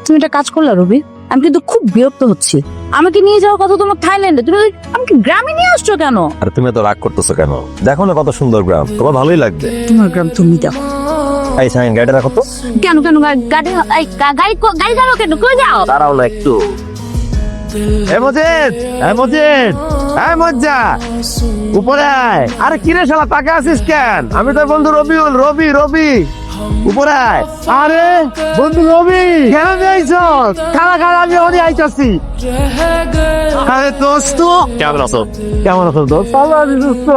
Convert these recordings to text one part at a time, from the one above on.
তুমি একটা কাজ করলা রবি, আমি কিন্তু খুব বিরক্ত হচ্ছি। আমাকে নিয়ে যাওয়ার কথা তোমার থাইল্যান্ডে, তুমি আমাকে গ্রামে নিয়ে আসছো কেন? আর তুমি এত রাগ করতেছো কেন? দেখো না কত সুন্দর গ্রাম, তোমার ভালোই লাগবে। তোমার গ্রাম তুমি দেখো। এই সাইন গাড়িটা রাখো তো। কেন কেন গাড়ি গাড়ি যাবো কেন? কই যাও? দাঁড়াও না একটু। মজ্জা উপরে আয়। আরে কিরে শালা তাকে আসিস কেন? আমি তোর বন্ধু রবিউল। রবি উপরে আয়। আরে বন্ধু রবি কেন যাইছো? খালা আমি ওরে আইতাছি। আরে দোস্ত কেমন আছো দোস্ত? ভালো আছি দোস্ত।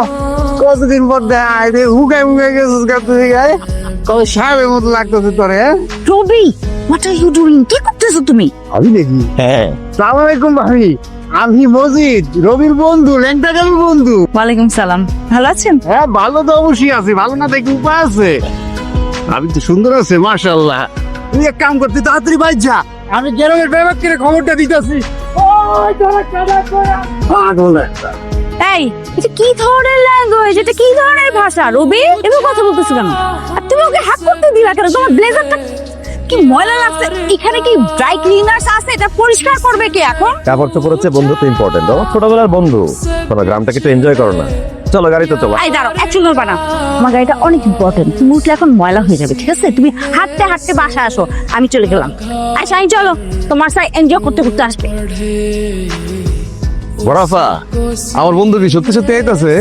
কতদিন পর দেখা রে, হুগাই গেছিস গা তুই গায়ে। কত সাহেবের মতো লাগতেছে তোরে। রবি, হোয়াট আর ইউ ডুইং? কি করতেছো তুমি? আমি দেখি। হ্যাঁ সালাম আলাইকুম ভাবি, আমি মজিদ, রবির বন্ধু, ল্যাংটা কালুর বন্ধু। ওয়ালাইকুম সালাম, ভালো আছেন? হ্যাঁ ভালো তো অবশ্যই আছি, ভালো না দেখি উপায় আছে। আমি তো সুন্দর আছে মাশাআল্লাহ। তুই এক কাম করতে তাড়াতাড়ি বাইর যা, আমি গেরোমের ব্যাপার করে খবরটা দিতেছি। এই, এটা কি ধরনের ল্যাঙ্গুয়েজ? এটা কি ধরনের ভাষা রবি? এভাবে কথা বলতেছো কেন? আর তুমি ওকে হ্যাক করতে দিলা কেন? তোমার ব্লেজারটা কি ময়লা লাগছে। এখানে কি ড্রাই ক্লিনার্স আছে? এটা পরিষ্কার করবে কে এখন? কাপড় চোপড় হচ্ছে বন্ধু তো ইম্পর্টেন্ট, আমার ছোটবেলার বন্ধু। তোমরা গ্রামটাকে একটু এনজয় করো না? চলো গাড়িতে চলো। এই দাঁড়াও, একচুয়ালি নড়বা না। আমার গাড়িটা অনেক ইম্পর্টেন্ট, তুমি উঠলে এখন ময়লা হয়ে যাবে, ঠিক আছে? তুমি হাঁটতে হাঁটতে বাসা আসো, আমি চলে গেলাম। আচ্ছা আমি চলো, তোমার সাথে এনজয় করতে করতে আসবে। বড়াফা, আমার বন্ধু কি সত্যি সত্যি আইতাছে?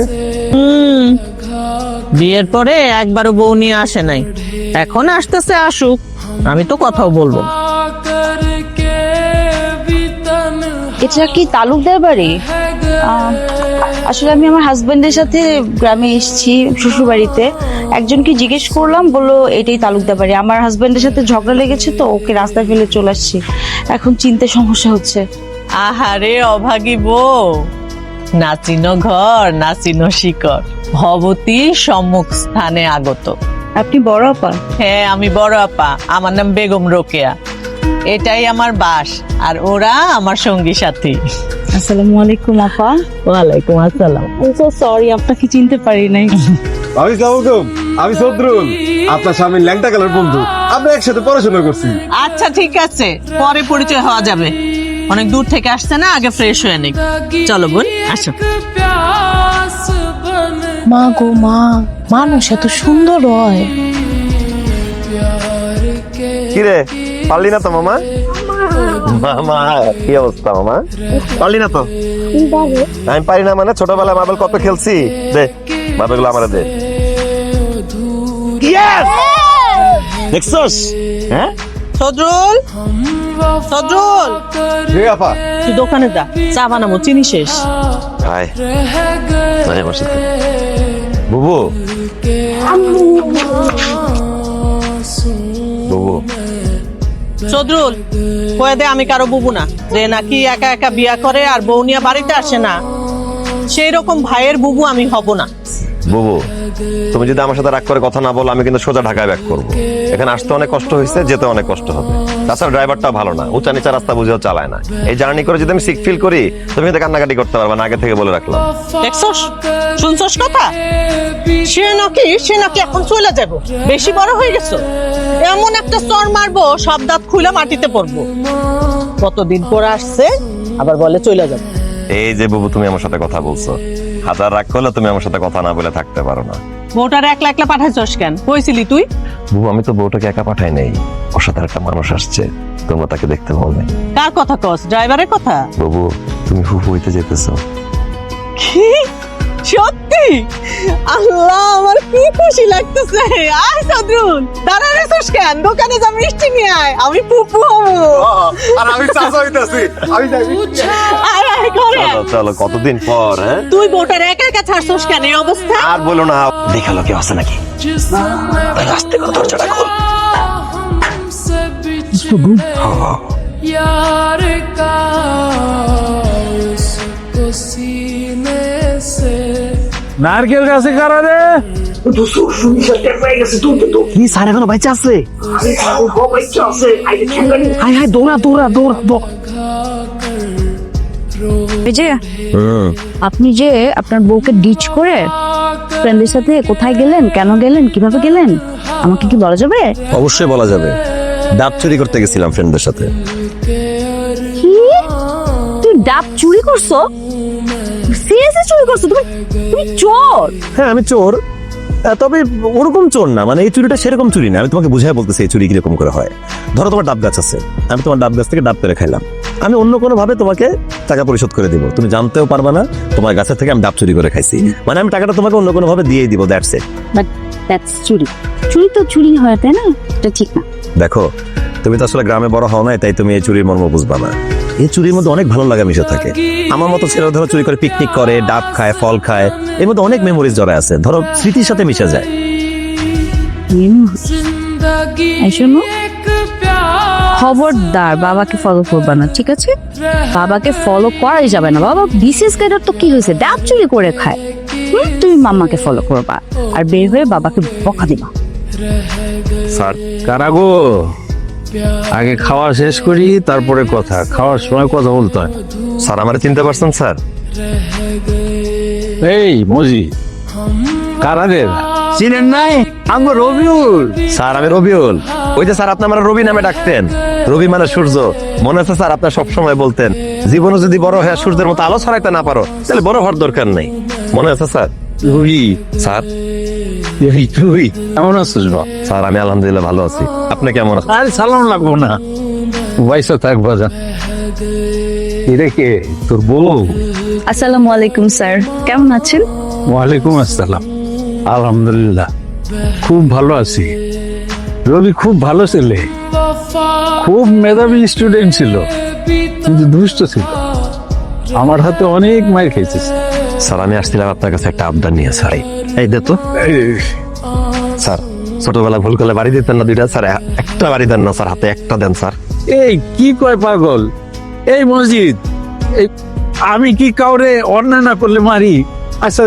বিয়ের পরে একবারও বউ নিয়ে আসে নাই, এখন আসতেছে, আসুক, আমি তো কথাও বলবো না। এটা কি তালুকদার বাড়ি? আসলে আমি আমার হাজবেন্ডের সাথে গ্রামে এসেছি শ্বশুর বাড়িতে। একজনকে জিজ্ঞেস করলাম, বললো এটাই তালুকদার বাড়ি। আমার হাজবেন্ডের সাথে ঝগড়া লেগেছে তো ওকে রাস্তায় ফেলে চলে আসছি, এখন চিনতে সমস্যা হচ্ছে। আহারে অভাগী বউ, নাচিনো ঘর নাচিনো শিকর, ভবতী সম্মুখ স্থানে আগত। আপনি বড় আপা? হ্যাঁ আমি বড় আপা, আমার নাম বেগম রোকেয়া। এটাই আমার বাস, আর ওরা আমার সঙ্গী সাথী। আসসালামু আলাইকুম আপা। ওয়ালাইকুম আসসালাম। সো সরি, আপনাকে চিনতে পারি নাই। আমি সদরুল, আপনার স্বামীর ল্যাংটা কালার বন্ধু। আমরা একসাথে পড়াশোনা করছি। আচ্ছা ঠিক আছে, পরে পরিচয় হওয়া যাবে। অনেক দূর থেকে আসছে না, আগে ফ্রেশ হয়ে নিক। চলো বোন, আসো। মা গো মা, মানুষ এত সুন্দর হয়। কিরে পারলি না তো মামা? মামা কি অবস্থা মামা? পারলি না তো? আমি পারি না মানে? ছোটবেলায় মার্বেল কত খেলছি। দে মার্বেল গুলো আমার দে। দেখছস? হ্যাঁ সজরুল, সজরুল, জি আপা। তুই দোকানে যা, চা বানাবো, চিনি শেষ। হাই হাই বসে বুবু। বুবু সজরুল কয়ে দে আমি কারো বুবু না, যে নাকি একা একা বিয়া করে আর বউ নিয়ে বাড়িতে আসে না, সেই রকম ভাইয়ের বুবু আমি হব না। বুবু, তুমি যদি আমার সাথে রাগ করে কথা না বলো, আমি কিন্তু সোজা ঢাকায় ব্যাক করবো। এখানে আসতে অনেক কষ্ট হয়েছে, যেতে অনেক কষ্ট হবে। তাছাড়া ড্রাইভারটা ভালো না, উঁচা নিচা রাস্তা বুঝেও চালায় না। এই জার্নি করে যদি আমি সিক ফিল করি, তুমি কিন্তু কান্নাকাটি করতে পারবে না, আগে থেকে বলে রাখলাম। দেখছস, শুনছস কথা? সে নাকি এখন চলে যাবো, বেশি বড় হয়ে গেছো। এমন একটা স্তর মারবো, সব দাঁত খুলে মাটিতে পড়বো। কতদিন পর আসছে, আবার বলে চলে যাবো। এই যে বুবু, তুমি আমার সাথে কথা বলছো, হাজার রাগ করলে তুমি আমার সাথে কথা না বলে থাকতে পারো না। বউটার একলা একলা পাঠাইছস কেন? কইছিলি তুই? বুবু, আমি তো বউটাকে একা পাঠাই নাই, ওর সাথে একটা মানুষ আসছে, তোমরা তাকে দেখতে পাবে। কার কথা কস? ড্রাইভারের কথা? বুবু, তুমি ফুফু হইতে যেতেছো। কি সত্যি? আল্লাহ, আমার কি খুশি লাগতেছে। আয় সদরুল, দাঁড়া রেছস কেন? দোকানে যা, মিষ্টি নিয়ে আয়, আমি পুপু হবো। আর আমি চাচা হইতাছি, আমি যাই। আয় আয় করে। চলো চলো, কতদিন পর। হ্যাঁ তুই বউটার একা একা ছাড়ছস কেন এই অবস্থা? আর বলো না। দেখালো কি আছে নাকি? আস্তে করে দরজাটা খোল। यार का उसको सीने से নারকেল গাছে কারা রে? কি স্যার এখনো বাচ্চা আছে? হাই হাই দৌড়া দৌড়া দৌড়া। এই যে আপনি যে আপনার বউকে ডিচ করে ফ্রেন্ডের সাথে কোথায় গেলেন, কেন গেলেন, কিভাবে গেলেন, আমাকে কি বলা যাবে? অবশ্যই বলা যাবে। ডাব চুরি করতে গেছিলাম ফ্রেন্ডদের সাথে। কি তুই ডাব চুরি করছো? সিরিয়াসলি চুরি করছো? তুমি তুমি চোর? হ্যাঁ আমি চোর, তবে ওরকম চোর না, মানে এই চুরিটা সেরকম চুরি না। আমি তোমাকে বুঝাই বলতেছি এই চুরি কিরকম করে হয়। ধরো তোমার ডাব গাছ আছে, আমি তোমার ডাব গাছ থেকে ডাব পেরে খাইলাম, আমি অন্য কোনো ভাবে তোমাকে টাকা পরিশোধ করে দিব, তুমি জানতেও পারবা না তোমার গাছের থেকে আমি ডাব চুরি করে খাইছি। মানে আমি টাকাটা তোমাকে অন্য কোনো ভাবে দিয়েই দিব, দ্যাটস ইট। বাট দ্যাটস চুরি। চুরি তো চুরি হয়, তাই না? এটা ঠিক না। দেখো তুমি তো আসলে গ্রামে বড় হও নাই, তাই তুমি এই চুরির মর্ম বুঝবা না। এই চুরির মধ্যে অনেক ভালো লাগা মিশে থাকে। আমার মতো ছেলেরা ধরো চুরি করে পিকনিক করে, ডাব খায়, ফল খায়, এর মধ্যে অনেক মেমোরিজ জড়ায় আছে, ধরো স্মৃতির সাথে মিশে যায়। এই শোনো, খবরদার বাবাকে ফলো করবা না, ঠিক আছে? বাবাকে ফলো করাই যাবে না। বাবা বিসিএস ক্যাডার তো কি হয়েছে, ডাব চুরি করে খায়। তুমি মাম্মাকে ফলো করবা আর বের হয়ে বাবাকে বকা দিবা। স্যার কারাগো, আগে খাওয়া শেষ করি, তারপরে কথা। খাওয়ার সময় কথা বলতে হয়। স্যার আমার চিনতে পারছেন স্যার? এই মজি, কারাদের চিনেন নাই? আমি রবিউল। স্যার আমি রবিউল। ওই যে স্যার আপনি আমার রবি নামে ডাকতেন, রবি মানে সূর্য। মনে আছে স্যার আপনার সবসময় বলতেন জীবনে যদি বড় হয়ে সূর্যের মতো আলো ছড়াইতে না পারো তাহলে বড় হওয়ার দরকার নেই, মনে আছে স্যার? রবি স্যার এই তুই কেমন আছিস? স্যার আমি আলহামদুলিল্লাহ ভালো আছি, আপনি কেমন আছেন? আর সালাম লাগবো না, পয়সা থাকবা যা। এটা কে, তোর বউ? আসসালামু আলাইকুম স্যার, কেমন আছেন? ওয়ালাইকুম আসসালাম। আলহামদুলিল্লাহ খুব ভালো আছি। রবি খুব ভালো ছেলে, খুব মেধাবী স্টুডেন্ট ছিল, কিন্তু দুষ্ট ছিল। আমার হাতে অনেক মায়ের খেয়েছিস। স্যার আমি আসছিলাম আপনার কাছে একটা আবদার নিয়ে। স্যার এই দে তো। স্যার ছোটবেলা ভুল করলে বাড়ি দিতেন না দুইটা? স্যার একটা বাড়ি দেন না স্যার, হাতে একটা দেন স্যার। এই কি কয় পাগল? এই মসজিদ, এই আমি কি কাউরে অন্যায় না করলে মারি? আচ্ছা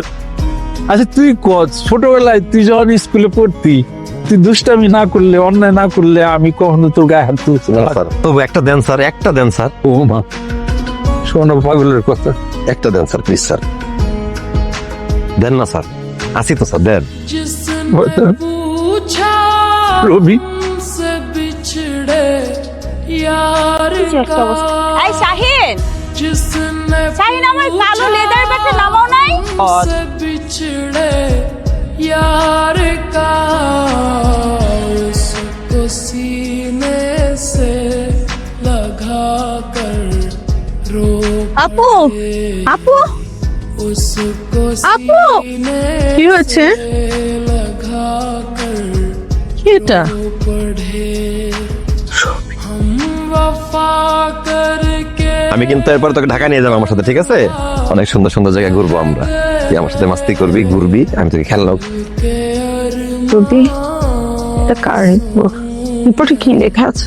আচ্ছা তুই কর, ছোটবেলায় তুই যখন স্কুলে পড়তি, তুই দুষ্টামি না করলে, অন্যায় না করলে আমি কখনো তোর গায়ে হাত তুলছি না। স্যার তবু একটা দেন স্যার, একটা দেন স্যার। ও মা, শোনো পাগলের কথা, একটা দেন স্যার প্লিজ স্যার, দেন না স্যার। আসি তো স্যার, দেন। जिसने पूछा রবি हमसे बिछड़े यार का এই শাহিন, जिसने শাহিন আমার কালো লেদার ব্যাগটা নামাও নাই? हमसे बिछड़े यार का उसको सीने से लगा कर रो আপু, আপু, उसको আপু, सीने কি হয়েছে? से लगा कर কি এটা? पढ़े हम वफा करके আমি কিন্তু এরপর তোকে ঢাকা নিয়ে যাবো আমার সাথে, ঠিক আছে? অনেক সুন্দর সুন্দর জায়গায় ঘুরবো আমরা, তুই আমার সাথে মাস্তি করবি, ঘুরবি, আমি তোকে খেললাম। রবি, এটা কার রিপোর্ট? রিপোর্টে কি লেখা আছে?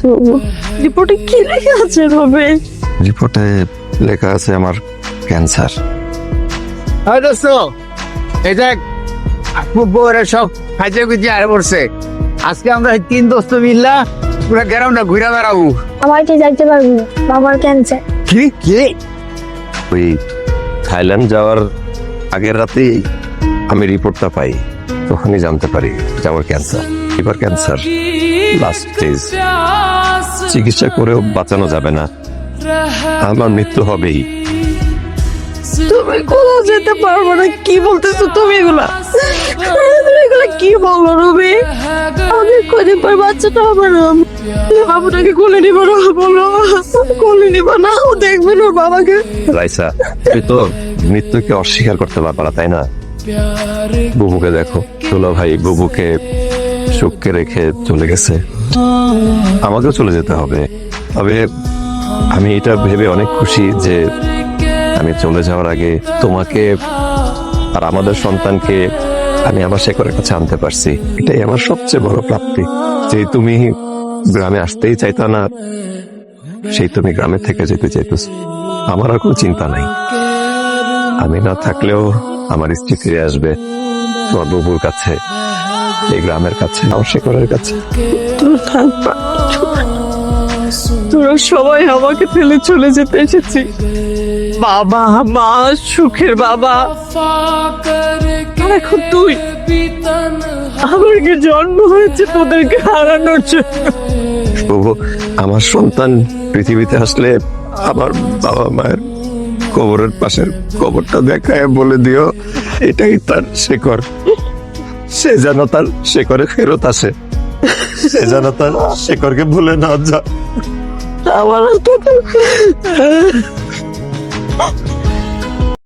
রিপোর্টে কি লেখা আছে রবি? রিপোর্টে লেখা আছে আমার ক্যান্সার। এই দেখ বউরা সব খাইতে খুঁজে আরে পড়ছে। আজকে আমরা এই 3 দোস্ত মিল্লা পুরো গ্রামটা ঘুরে বেড়াবো। আমার কি যাইতে পারবো, বাবার ক্যান্সার। কি কি? ওই থাইল্যান্ড যাওয়ার আগের রাতেই আমি রিপোর্টটা পাই, তখনই জানতে পারি যে আমার cancer, liver cancer, last stage. চিকিৎসা করেও বাঁচানো যাবে না, আমার মৃত্যু হবেই। তুমি কোথাও যেতে পারবো না, কি বলতেছো তুমি এগুলা? তুমি এগুলা কি বলো রবি? আমাদের কদিন পর বাচ্চাটা হবে না, বাবুটাকে কোলে নিবো না, বলো কোলে নিবো না, ও দেখবে না ওর বাবাকে। রাইসা তুই তো মৃত্যুকে অস্বীকার করতে পারবা না, তাই না? বুবুকে দেখো, তোলা ভাই বুবুকে সুখকে রেখে চলে গেছে, আমাকেও চলে যেতে হবে। তবে আমি এটা ভেবে অনেক খুশি যে আমি চলে যাওয়ার আগে তোমাকে আর আমাদের সন্তানকে আমি আমার শেখরের কাছে আনতে পারছি, এটাই আমার সবচেয়ে বড় প্রাপ্তি। যে তুমি গ্রামে আসতেই চাইতা না, সেই তুমি গ্রামে থেকে যেতে চাইতেছ, আমার আর কোনো চিন্তা নাই। আমি না থাকলেও আমার স্ত্রী ফিরে আসবে তোমার বুবুর কাছে, এই গ্রামের কাছে, আমার শেখরের কাছে। তোরা সবাই আমাকে ফেলে চলে যেতে এসেছি। বাবা, মা, সুখের বাবা, আর এখন তুই। আমার কি জন্ম হয়েছে তোদেরকে হারানোর জন্য? বুবু, আমার সন্তান পৃথিবীতে আসলে আমার বাবা মায়ের কবরের পাশের কবরটা দেখায় বলে দিও এটাই তার শেকড়। সে যেন তার শেকড়ে ফেরত আসে, সে যেন তার শেকড়কে ভুলে না যায়। আমার